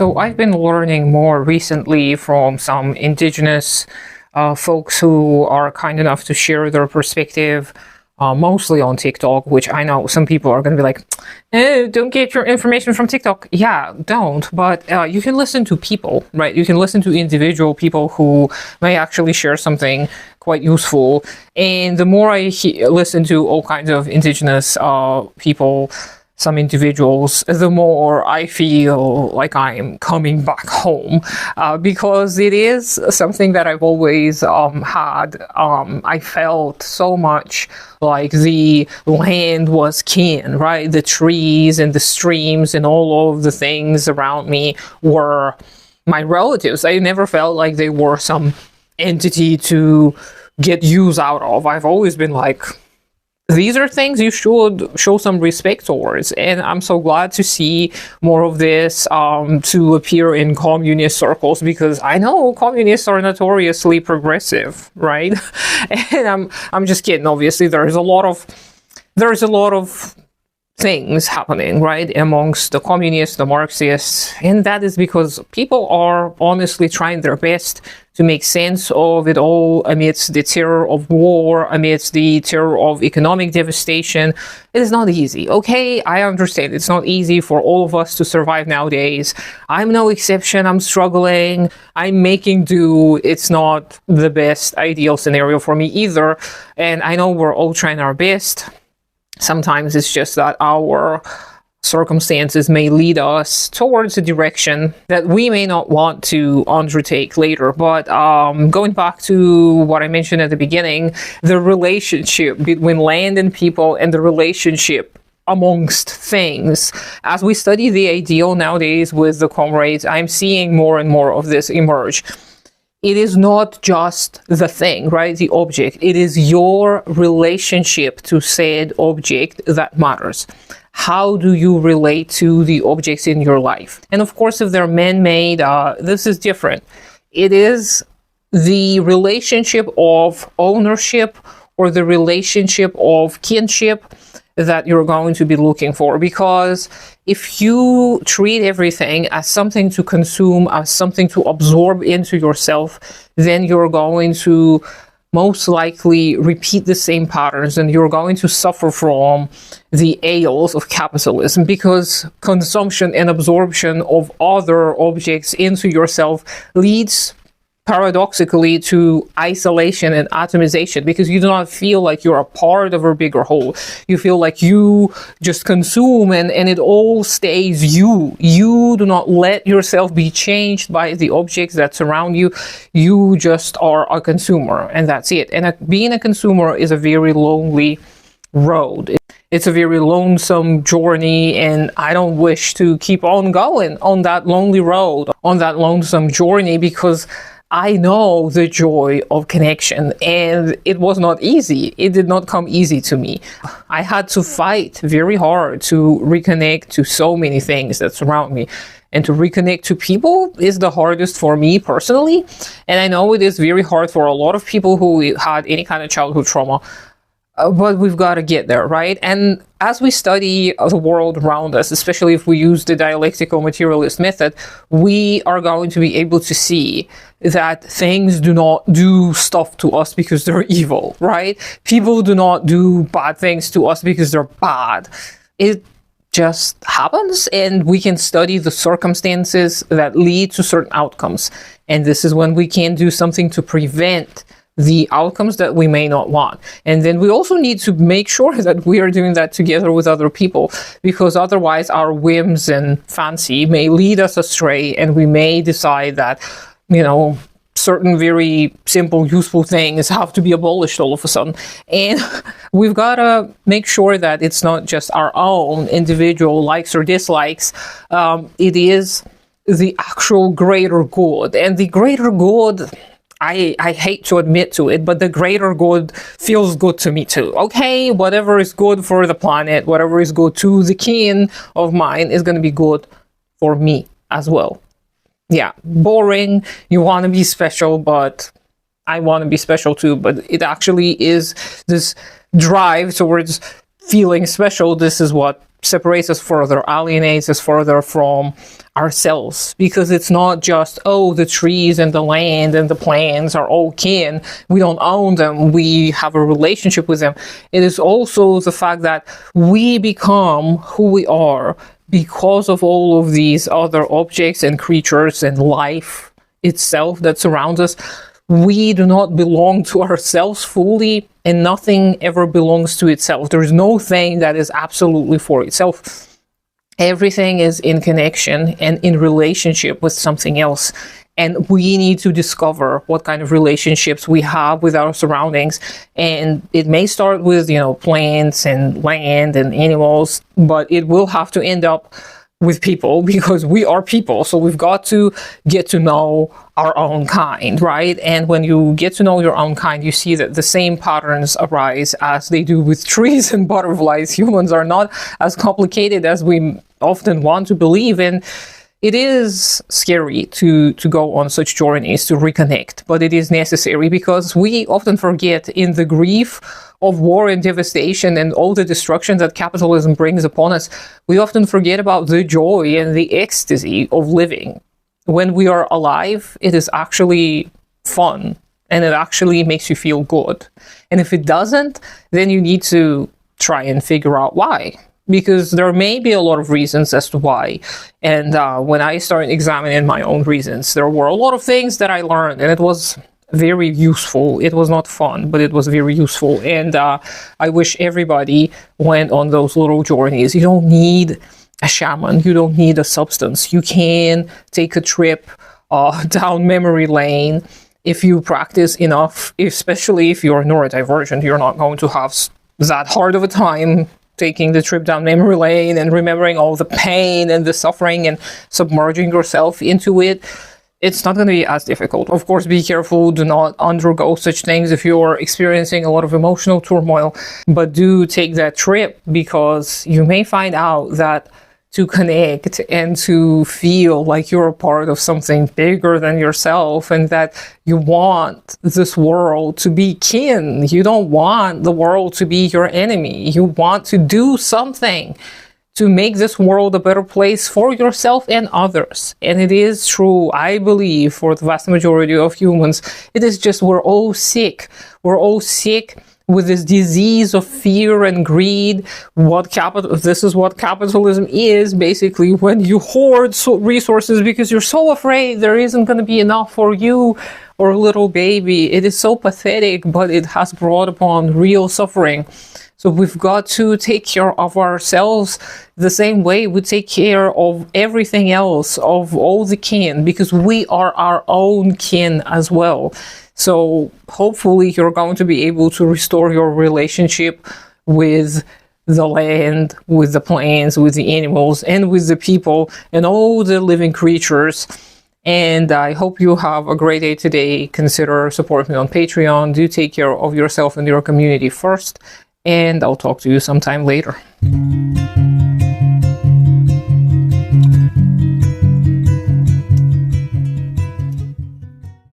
So I've been learning more recently from some indigenous folks who are kind enough to share their perspective, mostly on TikTok, which I know some people are going to be like, don't get your information from TikTok. Yeah, don't. But you can listen to people, right? You can listen to individual people who may actually share something quite useful. And the more I listen to all kinds of indigenous people, some individuals, the more I feel like I'm coming back home, because it is something that I've always had. I felt so much like the land was kin, right? The trees and the streams and all of the things around me were my relatives. I never felt like they were some entity to get use out of. I've always been like, these are things you should show some respect towards, and I'm so glad to see more of this to appear in communist circles, because I know communists are notoriously progressive, right? And I'm just kidding. Obviously, there's a lot of things happening, right, amongst the communists, the Marxists, and that is because people are honestly trying their best to make sense of it all amidst the terror of war, amidst the terror of economic devastation. It is not easy, okay? I understand it's not easy for all of us to survive nowadays. I'm no exception. I'm struggling. I'm making do. It's not the best ideal scenario for me either, and I know we're all trying our best. Sometimes it's just that our circumstances may lead us towards a direction that we may not want to undertake later. But going back to what I mentioned at the beginning, the relationship between land and people and the relationship amongst things. As we study the ideal nowadays with the comrades, I'm seeing more and more of this emerge. It is not just the thing, right? The object. It is your relationship to said object that matters. How do you relate to the objects in your life? And of course, if they're man-made, this is different. It is the relationship of ownership or the relationship of kinship that you're going to be looking for. Because if you treat everything as something to consume, as something to absorb into yourself, then you're going to most likely repeat the same patterns, and you're going to suffer from the ails of capitalism, because consumption and absorption of other objects into yourself leads paradoxically to isolation and atomization, because you do not feel like you're a part of a bigger whole. You feel like you just consume and it all stays you. You do not let yourself be changed by the objects that surround you. You just are a consumer, and that's it. And being a consumer is a very lonely road. It's a very lonesome journey, and I don't wish to keep on going on that lonely road, on that lonesome journey, because I know the joy of connection, and it was not easy. It did not come easy to me. I had to fight very hard to reconnect to so many things that surround me. And to reconnect to people is the hardest for me personally. And I know it is very hard for a lot of people who had any kind of childhood trauma. But we've got to get there, right? And as we study the world around us, especially if we use the dialectical materialist method, we are going to be able to see that things do not do stuff to us because they're evil, right? People do not do bad things to us because they're bad. It just happens, and we can study the circumstances that lead to certain outcomes. And this is when we can do something to prevent the outcomes that we may not want. And then we also need to make sure that we are doing that together with other people, because otherwise our whims and fancy may lead us astray, and we may decide that, certain very simple, useful things have to be abolished all of a sudden. And we've got to make sure that it's not just our own individual likes or dislikes. It is the actual greater good. And the greater good, I hate to admit to it, but the greater good feels good to me too. Okay, whatever is good for the planet, whatever is good to the kin of mine is going to be good for me as well. Yeah, boring. You want to be special, but I want to be special too. But it actually is this drive towards feeling special. This is what separates us further, alienates us further from ourselves, because it's not just, oh, the trees and the land and the plants are all kin, we don't own them, we have a relationship with them. It is also the fact that we become who we are because of all of these other objects and creatures and life itself that surrounds us. We do not belong to ourselves fully, and nothing ever belongs to itself. There is no thing that is absolutely for itself. Everything is in connection and in relationship with something else. And we need to discover what kind of relationships we have with our surroundings. And it may start with, plants and land and animals, but it will have to end up with people, because we are people. So we've got to get to know our own kind, right? And when you get to know your own kind, you see that the same patterns arise as they do with trees and butterflies. Humans are not as complicated as we often want to believe. And it is scary to go on such journeys to reconnect, but it is necessary, because we often forget, in the grief of war and devastation and all the destruction that capitalism brings upon us, we often forget about the joy and the ecstasy of living. When we are alive, it is actually fun, and it actually makes you feel good. And if it doesn't, then you need to try and figure out why. Because there may be a lot of reasons as to why. And when I started examining my own reasons, there were a lot of things that I learned, and it was very useful. It was not fun, but it was very useful. And I wish everybody went on those little journeys. You don't need a shaman. You don't need a substance. You can take a trip down memory lane if you practice enough, especially if you're neurodivergent. You're not going to have that hard of a time taking the trip down memory lane and remembering all the pain and the suffering and submerging yourself into it. It's not going to be as difficult. Of course, be careful. Do not undergo such things if you're experiencing a lot of emotional turmoil, but do take that trip, because you may find out that to connect and to feel like you're a part of something bigger than yourself, and that you want this world to be kin. You don't want the world to be your enemy. You want to do something to make this world a better place for yourself and others. And it is true, I believe, for the vast majority of humans. It is just, we're all sick. We're all sick with this disease of fear and greed. This is what capitalism is, basically, when you hoard resources because you're so afraid there isn't going to be enough for you or a little baby. It is so pathetic, but it has brought upon real suffering. So we've got to take care of ourselves the same way we take care of everything else, of all the kin, because we are our own kin as well. So hopefully you're going to be able to restore your relationship with the land, with the plants, with the animals, and with the people, and all the living creatures. And I hope you have a great day today. Consider supporting me on Patreon. Do take care of yourself and your community first. And I'll talk to you sometime later.